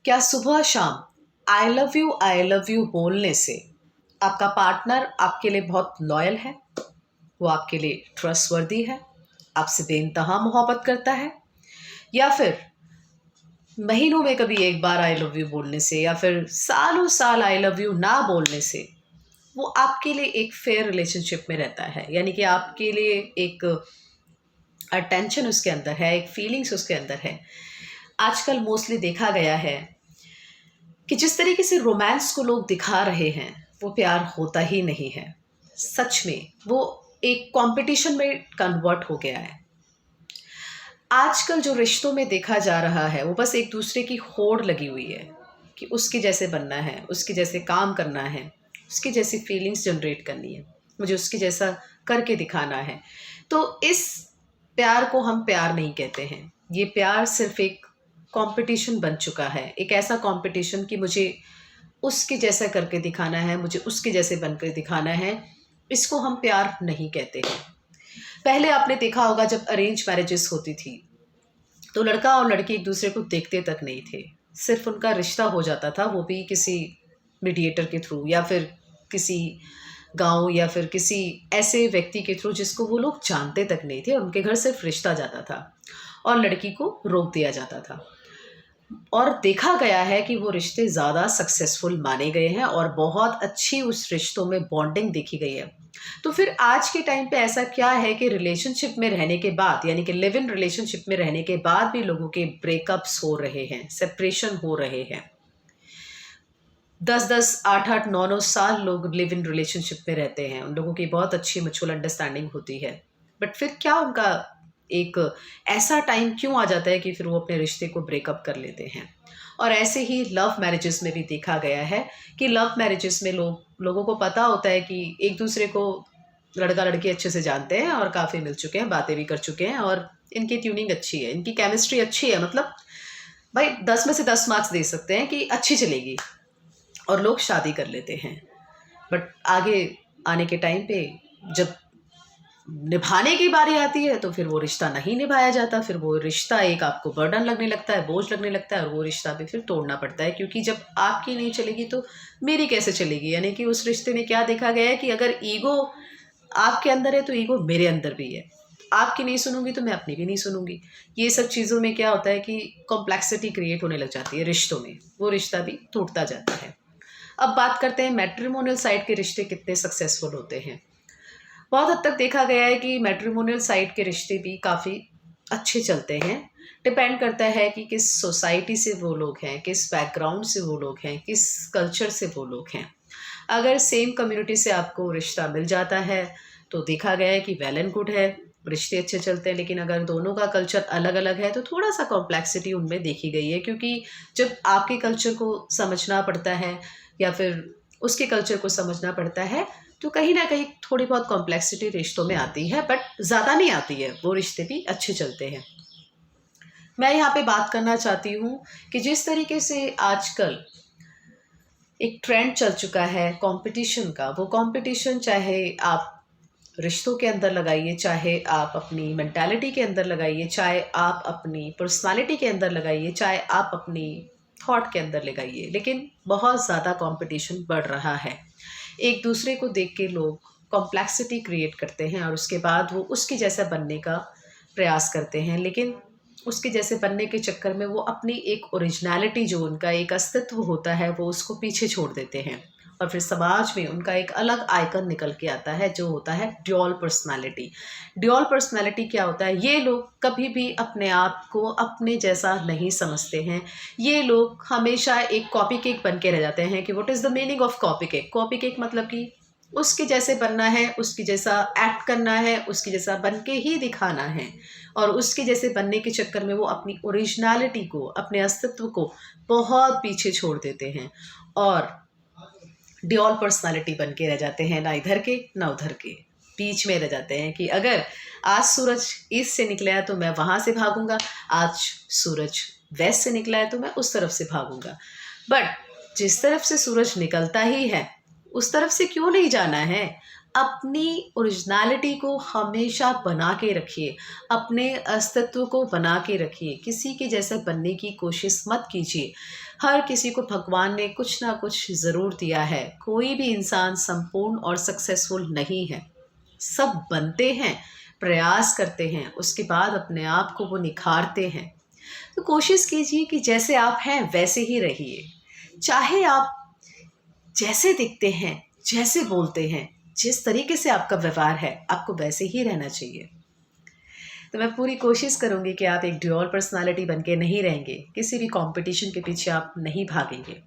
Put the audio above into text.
क्या सुबह शाम आई लव यू बोलने से आपका पार्टनर आपके लिए बहुत लॉयल है, वो आपके लिए ट्रस्टवर्दी है, आपसे बेइंतहा मोहब्बत करता है, या फिर महीनों में कभी एक बार आई लव यू बोलने से या फिर सालों साल आई लव यू ना बोलने से वो आपके लिए एक फेयर रिलेशनशिप में रहता है, यानी कि आपके लिए एक अटेंशन उसके अंदर है, एक फीलिंग्स उसके अंदर है। आजकल मोस्टली देखा गया है कि जिस तरीके से रोमांस को लोग दिखा रहे हैं वो प्यार होता ही नहीं है। सच में वो एक कंपटीशन में कन्वर्ट हो गया है। आजकल जो रिश्तों में देखा जा रहा है वो बस एक दूसरे की होड़ लगी हुई है कि उसके जैसे बनना है, उसके जैसे काम करना है, उसकी जैसी फीलिंग्स जनरेट करनी है, मुझे उसके जैसा करके दिखाना है। तो इस प्यार को हम प्यार नहीं कहते हैं। ये प्यार सिर्फ एक कंपटीशन बन चुका है, एक ऐसा कंपटीशन कि मुझे उसके जैसा करके दिखाना है, मुझे उसके जैसे बनकर दिखाना है। इसको हम प्यार नहीं कहते हैं। पहले आपने देखा होगा जब अरेंज मैरिजेस होती थी तो लड़का और लड़की एक दूसरे को देखते तक नहीं थे, सिर्फ उनका रिश्ता हो जाता था, वो भी किसी मीडिएटर के थ्रू या फिर किसी गांव या फिर किसी ऐसे व्यक्ति के थ्रू जिसको वो लोग जानते तक नहीं थे, और उनके घर सिर्फ रिश्ता जाता था और लड़की को रोक दिया जाता था। और देखा गया है कि वो रिश्ते ज़्यादा सक्सेसफुल माने गए हैं और बहुत अच्छी उस रिश्तों में बॉन्डिंग देखी गई है। तो फिर आज के टाइम पे ऐसा क्या है कि रिलेशनशिप में रहने के बाद, यानी कि लिव इन रिलेशनशिप में रहने के बाद भी लोगों के ब्रेकअप्स हो रहे हैं, सेपरेशन हो रहे हैं। 10-10, 8-8, 9-9 साल लोग लिव इन रिलेशनशिप में रहते हैं, उन लोगों की बहुत अच्छी म्यूचुअल अंडरस्टैंडिंग होती है, बट फिर क्या उनका एक ऐसा टाइम क्यों आ जाता है कि फिर वो अपने रिश्ते को ब्रेकअप कर लेते हैं। और ऐसे ही लव मैरिजेस में भी देखा गया है कि लव मैरिजेस में लोगों को पता होता है कि एक दूसरे को लड़का लड़की अच्छे से जानते हैं और काफ़ी मिल चुके हैं, बातें भी कर चुके हैं और इनकी ट्यूनिंग अच्छी है, इनकी केमिस्ट्री अच्छी है, मतलब भाई 10 में से 10 मार्क्स दे सकते हैं कि अच्छी चलेगी, और लोग शादी कर लेते हैं। बट आगे आने के टाइम पे जब निभाने की बारी आती है तो फिर वो रिश्ता नहीं निभाया जाता, फिर वो रिश्ता एक आपको बर्डन लगने लगता है, बोझ लगने लगता है, और वो रिश्ता भी फिर तोड़ना पड़ता है, क्योंकि जब आपकी नहीं चलेगी तो मेरी कैसे चलेगी। यानी कि उस रिश्ते में क्या देखा गया है कि अगर ईगो आपके अंदर है तो ईगो मेरे अंदर भी है, आपकी नहीं सुनूंगी तो मैं अपनी भी नहीं सुनूंगी। ये सब चीज़ों में क्या होता है कि कॉम्प्लेक्सिटी क्रिएट होने लग जाती है रिश्तों में, वो रिश्ता भी टूटता जाता है। अब बात करते हैं मैट्रिमोनियल साइड के रिश्ते कितने सक्सेसफुल होते हैं। बहुत हद तक देखा गया है कि मैट्रिमोनियल साइड के रिश्ते भी काफ़ी अच्छे चलते हैं। डिपेंड करता है कि किस सोसाइटी से वो लोग हैं, किस बैकग्राउंड से वो लोग हैं, किस कल्चर से वो लोग हैं। अगर सेम कम्युनिटी से आपको रिश्ता मिल जाता है तो देखा गया है कि वेल एंड गुड है, रिश्ते अच्छे चलते हैं। लेकिन अगर दोनों का कल्चर अलग अलग है तो थोड़ा सा कॉम्प्लेक्सिटी उनमें देखी गई है, क्योंकि जब आपके कल्चर को समझना पड़ता है या फिर उसके कल्चर को समझना पड़ता है तो कहीं ना कहीं थोड़ी बहुत कॉम्प्लेक्सिटी रिश्तों में आती है, बट ज़्यादा नहीं आती है, वो रिश्ते भी अच्छे चलते हैं। मैं यहाँ पे बात करना चाहती हूँ कि जिस तरीके से आजकल एक ट्रेंड चल चुका है कंपटीशन का, वो कंपटीशन चाहे आप रिश्तों के अंदर लगाइए, चाहे आप अपनी मेंटालिटी के अंदर लगाइए, चाहे आप अपनी पर्सनालिटी के अंदर लगाइए, चाहे आप अपनी थॉट के अंदर लगाइए, लेकिन बहुत ज़्यादा कंपटीशन बढ़ रहा है। एक दूसरे को देख के लोग कॉम्प्लेक्सिटी क्रिएट करते हैं और उसके बाद वो उसके जैसा बनने का प्रयास करते हैं, लेकिन उसके जैसे बनने के चक्कर में वो अपनी एक ओरिजिनलिटी, जो उनका एक अस्तित्व होता है, वो उसको पीछे छोड़ देते हैं और फिर समाज में उनका एक अलग आइकन निकल के आता है जो होता है ड्यूअल पर्सनालिटी। ड्यूअल पर्सनालिटी क्या होता है? ये लोग कभी भी अपने आप को अपने जैसा नहीं समझते हैं। ये लोग हमेशा एक कॉपी केक बन के रह जाते हैं कि what is the meaning of copy cake. Copy cake मतलब कि उसके जैसे बनना है, उसकी जैसा एक्ट करना है, उसकी जैसा बन के ही दिखाना है, और उसके जैसे बनने के चक्कर में वो अपनी ओरिजिनलिटी को, अपने अस्तित्व को बहुत पीछे छोड़ देते हैं और ड्यूअल पर्सनालिटी बन के रह जाते हैं, ना इधर के ना उधर के, बीच में रह जाते हैं कि अगर आज सूरज ईस्ट से निकला है तो मैं वहाँ से भागूंगा, आज सूरज वेस्ट से निकला है तो मैं उस तरफ से भागूंगा। बट जिस तरफ से सूरज निकलता ही है उस तरफ से क्यों नहीं जाना है? अपनी ओरिजिनैलिटी को हमेशा बना के रखिए, अपने अस्तित्व को बना के रखिए, किसी के जैसे बनने की कोशिश मत कीजिए। हर किसी को भगवान ने कुछ ना कुछ ज़रूर दिया है, कोई भी इंसान संपूर्ण और सक्सेसफुल नहीं है। सब बनते हैं, प्रयास करते हैं, उसके बाद अपने आप को वो निखारते हैं। तो कोशिश कीजिए कि जैसे आप हैं वैसे ही रहिए। चाहे आप जैसे दिखते हैं, जैसे बोलते हैं, जिस तरीके से आपका व्यवहार है, आपको वैसे ही रहना चाहिए। तो मैं पूरी कोशिश करूँगी कि आप एक ड्यूअल पर्सनैलिटी बन के नहीं रहेंगे, किसी भी कॉम्पिटिशन के पीछे आप नहीं भागेंगे